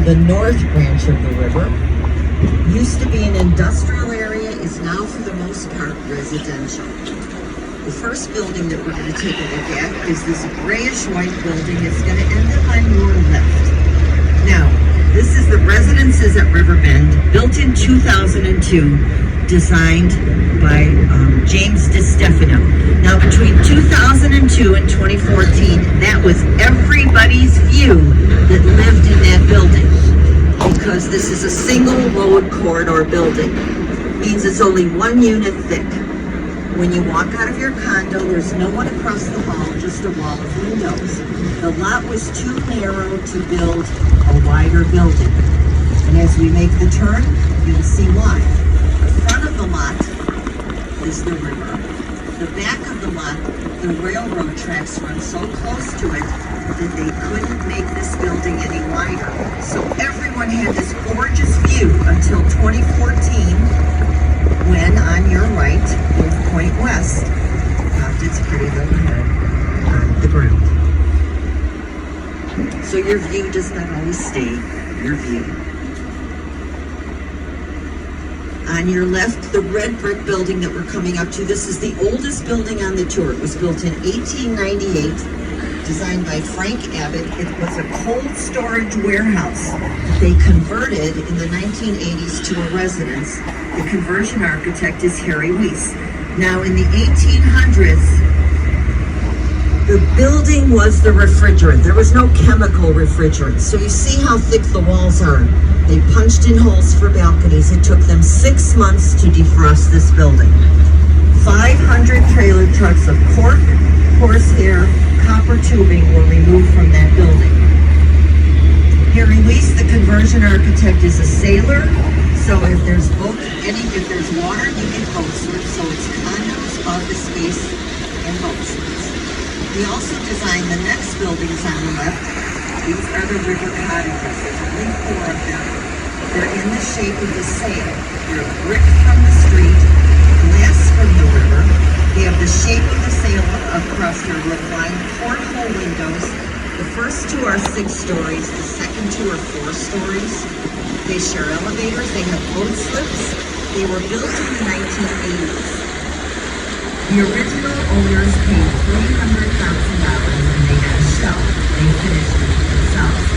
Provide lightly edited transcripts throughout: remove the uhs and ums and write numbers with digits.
the north branch of the river. Used to be an industrial area, is now for the most part residential. The first building that we're going to take a look at is this grayish-white building. It's going to end up on your left. Now, this is the Residences at Riverbend, built in 2002, designed by James DiStefano. Now, between 2002 and 2014, that was everybody's view that lived in that building, because this is a single road corridor building. Means it's only one unit thick. When you walk out of your condo, there's no one across the hall, just a wall of windows. The lot was too narrow to build a wider building. And as we make the turn, you'll see why. The front of the lot is the river. The back of the lot, the railroad tracks run so close to it that they couldn't make this building any wider. So everyone had this gorgeous view until 2014, when on your right, Wolf Point West, popped its pretty little head on the ground. So your view does not always stay your view. On your left, the red brick building that we're coming up to. This is the oldest building on the tour. It was built in 1898, designed by Frank Abbott. It was a cold storage warehouse that they converted in the 1980s to a residence. The conversion architect is Harry Weiss. Now, in the 1800s, the building was the refrigerant. There was no chemical refrigerant. So you see how thick the walls are. They punched in holes for balconies. It took them 6 months to defrost this building. 500 trailer trucks of cork, horsehair, copper tubing were removed from that building. Harry Weiss, the conversion architect, is a sailor. So if there's if there's water, you get boat slips. So it's condos, office space, and boat slips. He also designed the next buildings on the left. These are the river cottages. There's only 4 of them. They're in the shape of a sail. They're brick from the street, glass from the river. They have the shape of the sail across their reclined porthole windows. The first 2 are 6 stories. The second 2 are 4 stories. They share elevators. They have boat slips. They were built in the 1980s. The original owners paid $300,000 and they got a shell. They finished it themselves.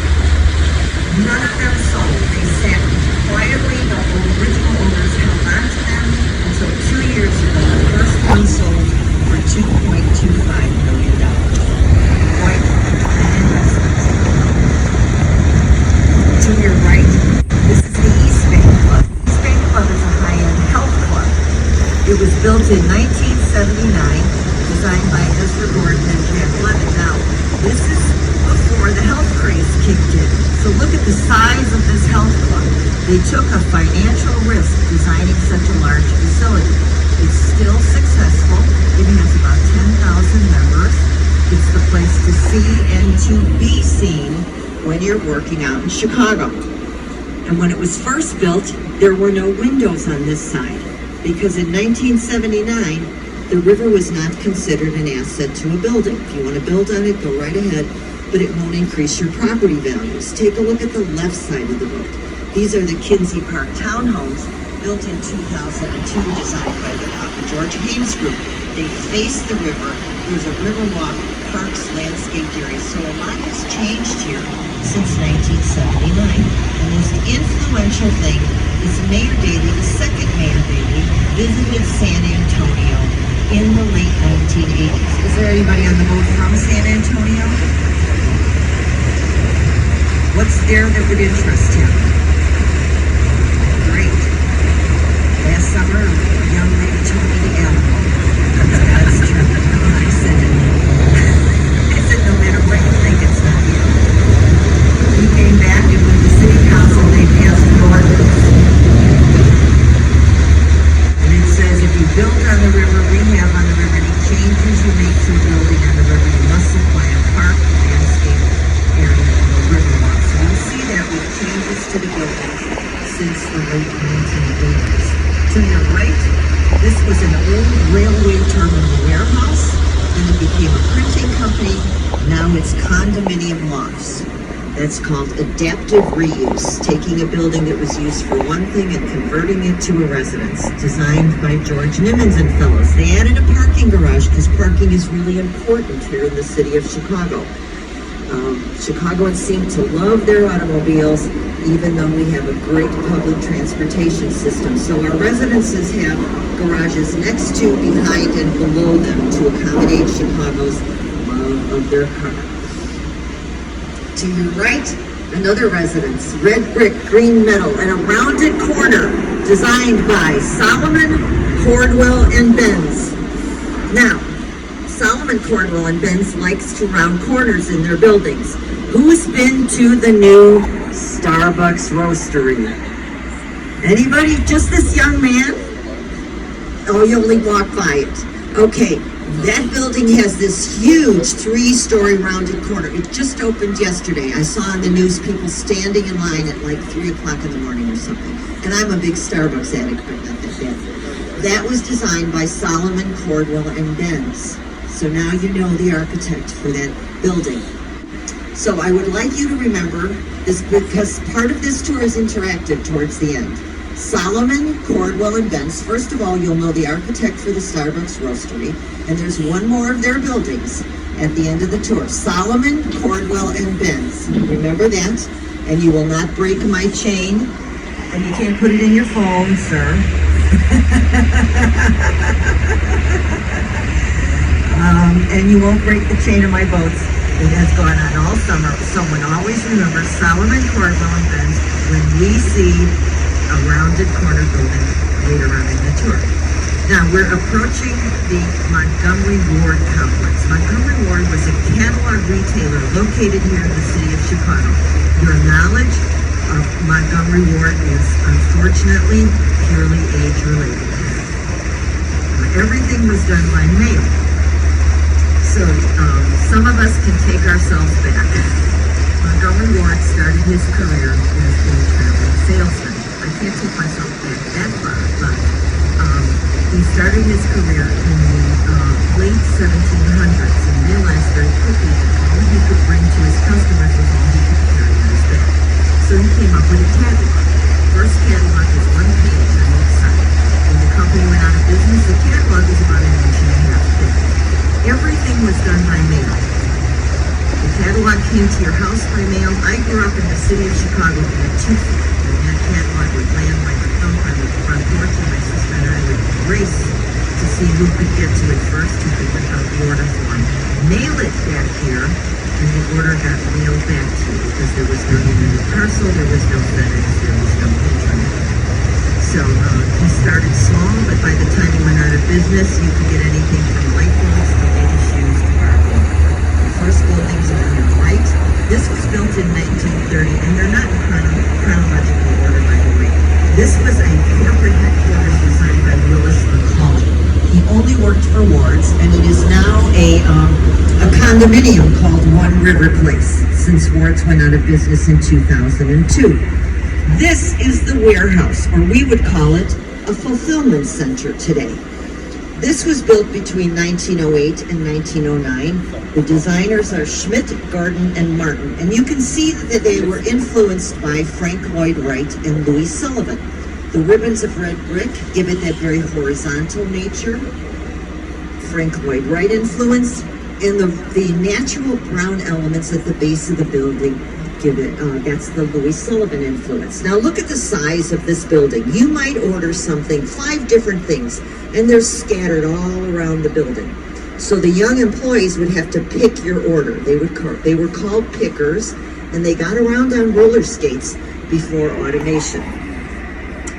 None of them sold. They sat quietly. The original owners held on to them until 2 years ago. The first one sold for $2.25 million. Quite an investment. To your right, this is the East Bank Club. East Bank Club is a high-end health club. It was built in 1979, designed by Ezra Gordon and Jack Levin. Now, this is before the health craze kicked in. So look at the size of this health club. They took a financial risk designing such a large facility. It's still successful. It has about 10,000 members. It's the place to see and to be seen when you're working out in Chicago. And when it was first built, there were no windows on this side, because in 1979, the river was not considered an asset to a building. If you want to build on it, go right ahead, but it won't increase your property values. Take a look at the left side of the boat. These are the Kinsey Park townhomes, built in 2002, designed by the Papa George Haynes Group. They face the river. There's a river walk, parks, landscaped areas. So a lot has changed here since 1979. And most influential thing is Mayor Daley, the second Mayor Daley, visited San Antonio in the late 1980s. Is there anybody on the boat from San Antonio? What's there that would interest him? Great. Last summer, a young lady told me to Alamo. That's true. I said it. I said, no matter what you think, it's not you. He came back, and with the city council, they passed an ordinance. And it says, if you build on the river, rehab on the river, any changes you make to the building on the river, you must supply a park, landscape area, and a river walk. So you'll see that with changes to the buildings since the late 1980s. To your right, this was an old railway terminal warehouse, then it became a printing company, now it's condominium lofts. That's called adaptive reuse, taking a building that was used for one thing and converting it to a residence, designed by George Nimmons and fellows. They added a parking garage because parking is really important here in the city of Chicago. Chicagoans seem to love their automobiles, even though we have a great public transportation system. So our residences have garages next to, behind, and below them to accommodate Chicago's love of their car. To your right, another residence, red brick, green metal, and a rounded corner designed by Solomon, Cordwell, and Benz. Now, Solomon, Cordwell, and Benz likes to round corners in their buildings. Who's been to the new Starbucks roastery? Anybody? Just this young man? Oh, you only walked by it. Okay, that building has this huge 3-story rounded corner. It just opened yesterday. I saw on the news people standing in line at like 3 o'clock in the morning or something. And I'm a big Starbucks addict, but not that bad. That was designed by Solomon, Cordwell, and Benz. So now you know the architect for that building. So I would like you to remember this, because part of this tour is interactive towards the end. Solomon, Cordwell, and Benz. First of all, you'll know the architect for the Starbucks roastery, and there's one more of their buildings at the end of the tour. Solomon, Cordwell, and Benz. Remember that, and you will not break my chain, and you can't put it in your phone, sir. And you won't break the chain of my boats. It has gone on all summer. Someone always remember Solomon, Cordwell, and Benz when we see a rounded corner building later on in the tour. Now we're approaching the Montgomery Ward complex. Montgomery Ward was a catalog retailer located here in the city of Chicago. Your knowledge of Montgomery Ward is unfortunately purely age-related. Everything was done by mail. So some of us can take ourselves back. Montgomery Ward started his career as a traveling salesman. I can't take myself back that far, but he started his career in the late 1700s and realized very quickly that all he could bring to his customers was all he could carry on his back. So he came up with a catalog. First catalog was 1 page on each side. When the company went out of business, the catalog was about 1.5 inches thick. Everything was done by mail. The catalog came to your house by mail. I grew up in the city of Chicago in a 2 feet, and that catalog would land like a thump on the front porch, and my sister and I would race to see who could get to it first, who could pick out the order form, mail it back here, and the order got mailed back to you because there was no unit parcel, there was no FedEx, there was no internet. So he started small, but by the time he went out of business, you could get anything from light bulbs to baby shoes to barbecue. The first buildings are on your right. This was built in 1930, and they're not in chronological order, by the way. This was a corporate headquarters designed by Willis McCauley. He only worked for Ward's, and it is now a condominium called One River Place, since Ward's went out of business in 2002. This is the warehouse, or we would call it a fulfillment center today. This was built between 1908 and 1909. The designers are Schmidt, Garden, and Martin, and you can see that they were influenced by Frank Lloyd Wright and Louis Sullivan. The ribbons of red brick give it that very horizontal nature, Frank Lloyd Wright influence, and the natural brown elements at the base of the building give it, that's the Louis Sullivan influence. Now look at the size of this building. You might order something, 5 different things, and they're scattered all around the building. So the young employees would have to pick your order. They were called pickers, and they got around on roller skates before automation.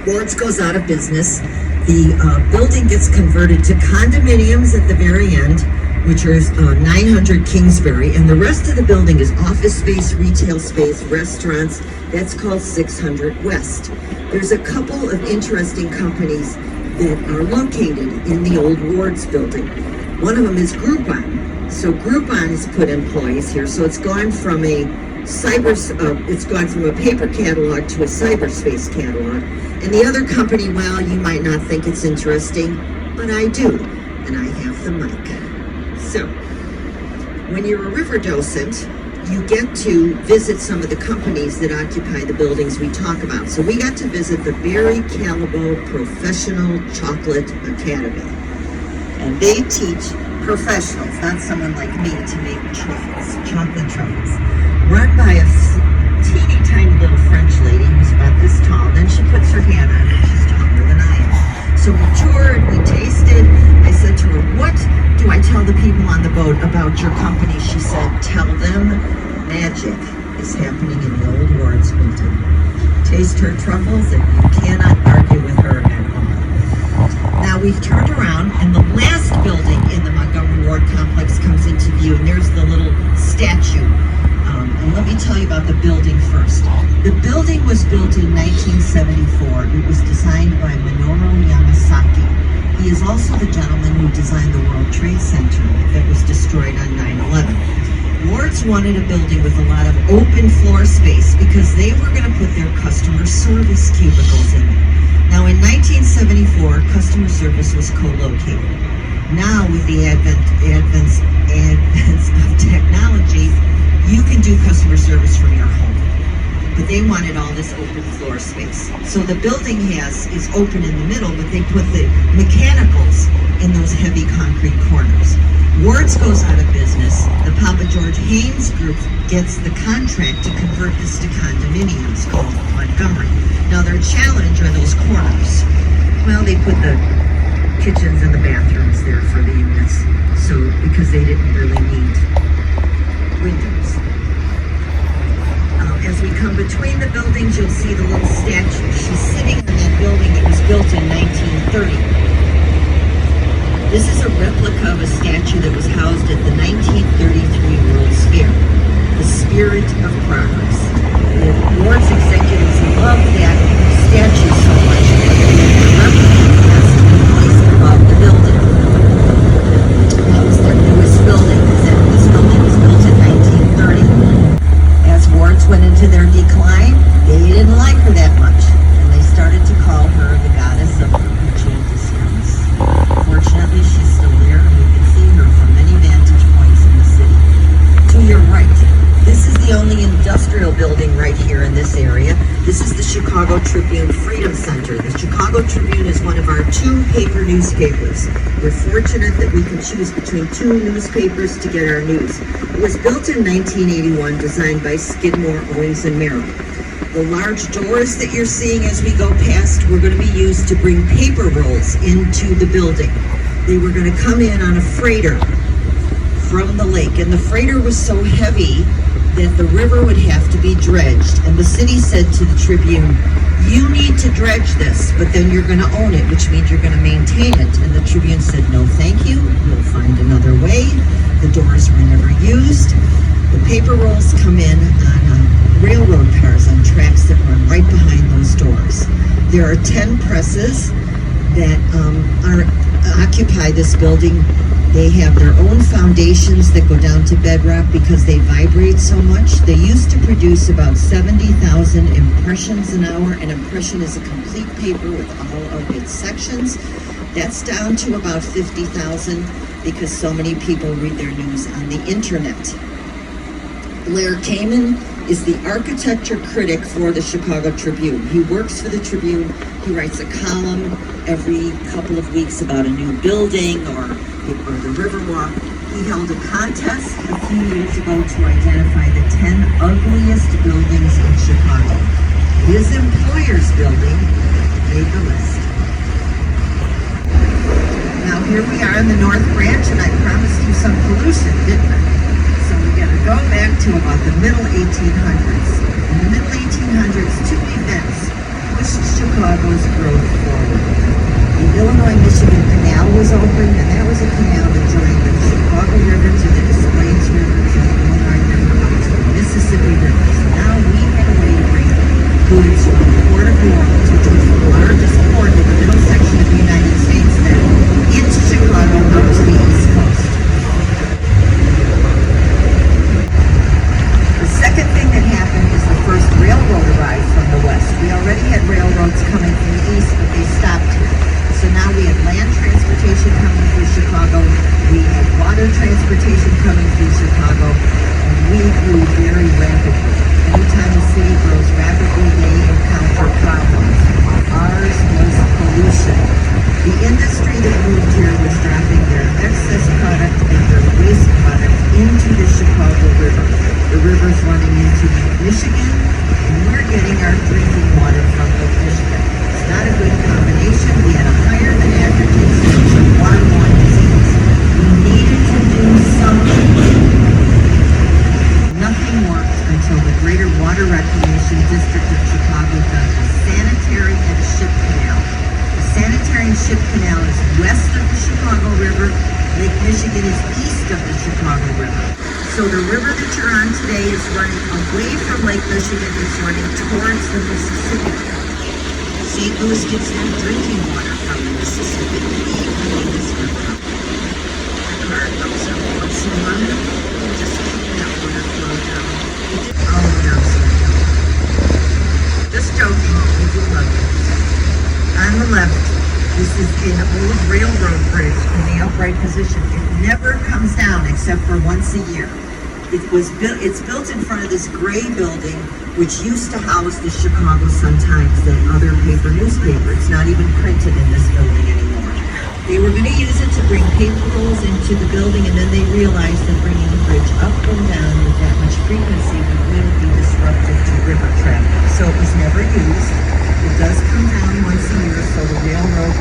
Ward's goes out of business. The building gets converted to condominiums at the very end, which is 900 Kingsbury, and the rest of the building is office space, retail space, restaurants. That's called 600 West. There's a couple of interesting companies that are located in the old Ward's building. One of them is Groupon. So Groupon has put employees here. So it's gone from a paper catalog to a cyberspace catalog. And the other company, well, you might not think it's interesting, but I do, and I have the mic. So, when you're a river docent, you get to visit some of the companies that occupy the buildings we talk about. So we got to visit the Barry Callebaut Professional Chocolate Academy. And they teach professionals, not someone like me, to make truffles, chocolate truffles. Run by a teeny tiny little French lady who's about this tall. Then she puts her hand on it. She's taller than I am. So we toured, we tasted. I said to her, what do I tell the people on the boat about your company? She said, tell them magic is happening in the old Ward's building. Taste her truffles and you cannot argue with her at all. Now we've turned around and the last building in the Montgomery Ward complex comes into view, and there's the little statue. And let me tell you about the building first. The building was built in 1974. It was designed by Minoru Yamasaki. He is also the gentleman who designed the World Trade Center that was destroyed on 9/11. Wards wanted a building with a lot of open floor space because they were going to put their customer service cubicles in there. Now in 1974, customer service was co-located. Now with the advents of technology, you can do customer service from your home. But they wanted all this open floor space. So the building is open in the middle, but they put the mechanicals in those heavy concrete corners. Wards goes out of business. The Papa George Haynes Group gets the contract to convert this to condominiums called Montgomery. Now their challenge are those corners. Well, they put the kitchens and the bathrooms there for the units, so because they didn't really need windows. As we come between the buildings, you'll see the little statue. She's sitting in that building that was built in 1930. This is a replica of a statue that was housed at the 1933 World's Fair, the Spirit of Progress. The Ward's executives loved that statue so much that the replica has to be placed above the building. That was their newest building. This building was built in 1930. As Wards went into their decline, they didn't like her that much, and they started to call her the goddess of perpetual discounts. Fortunately, she's still there, and you can see her from many vantage points in the city. To your right, this is the only industrial building right here in this area. This is the Chicago Tribune Freedom Center. The Chicago Tribune is one of our 2 paper newspapers. We're fortunate that we can choose between 2 newspapers to get our news. It was built in 1981, designed by Skidmore, Owings & Merrill. The large doors that you're seeing as we go past were going to be used to bring paper rolls into the building. They were going to come in on a freighter from the lake, and the freighter was so heavy that the river would have to be dredged. And the city said to the Tribune, you need to dredge this, but then you're going to own it, which means you're going to maintain it. And the Tribune said, no thank you, we'll find another way. The doors were never used. The paper rolls come in on railroad cars on tracks that run right behind those doors. There are 10 presses that occupy this building. They have their own foundations that go down to bedrock because they vibrate so much. They used to produce about 70,000 impressions an hour. An impression is a complete paper with all of its sections. That's down to about 50,000 because so many people read their news on the internet. Blair Kamen is the architecture critic for the Chicago Tribune. He works for the Tribune. He writes a column every couple of weeks about a new building or the Riverwalk. He held a contest a few years ago to identify the 10 ugliest buildings in Chicago. His employer's building made the list. Now here we are in the North Branch, and I promised you some pollution, didn't I? So we got to go back to about the middle 1800s. In the middle 1800s, 2 events pushed Chicago's growth forward. The Illinois-Michigan Canal was opened, and that was a canal that joined the Chicago River to the Des Plaines River to the Illinois River up to the Mississippi River. So now we had a way to bring goods from the Port of New Orleans, which was the largest port in the middle section of the United States then, into Chicago up to the East Coast. The second thing that happened is the first railroad arrived from the west. We already had railroads coming from the east, but they stopped here. So now we have land transportation coming through Chicago, we have water transportation coming through Chicago, and we grew industry that moved here was dropping their excess product and their waste product into the Chicago River. The river's running into Michigan, and we're getting our drinking water from Lake Michigan. It's not a good combination. We had a higher than average incidence of waterborne disease. We needed to do something. Nothing worked until the Greater Water Reclamation District of Chicago built a sanitary and ship canal. The sanitary and ship canal is west of the Chicago River. Lake Michigan is east of the Chicago River. So the river that you're on today is running away from Lake Michigan. It's running towards the Mississippi. St. Louis gets their drinking water from the Mississippi. This river. The car comes up once in a while. Just keep that water flow down. Oh, no, just joking. We do love you. On the left, this is an old railroad bridge in the upright position. It never comes down except for once a year. It's built in front of this gray building, which used to house the Chicago Sun-Times, that other paper newspaper. It's not even printed in this building anymore. They were going to use it to bring paper rolls into the building, and then they realized that bringing the bridge up and down with that much frequency would really be disruptive to river traffic. So it was never used. It does come down once a year, so the railroad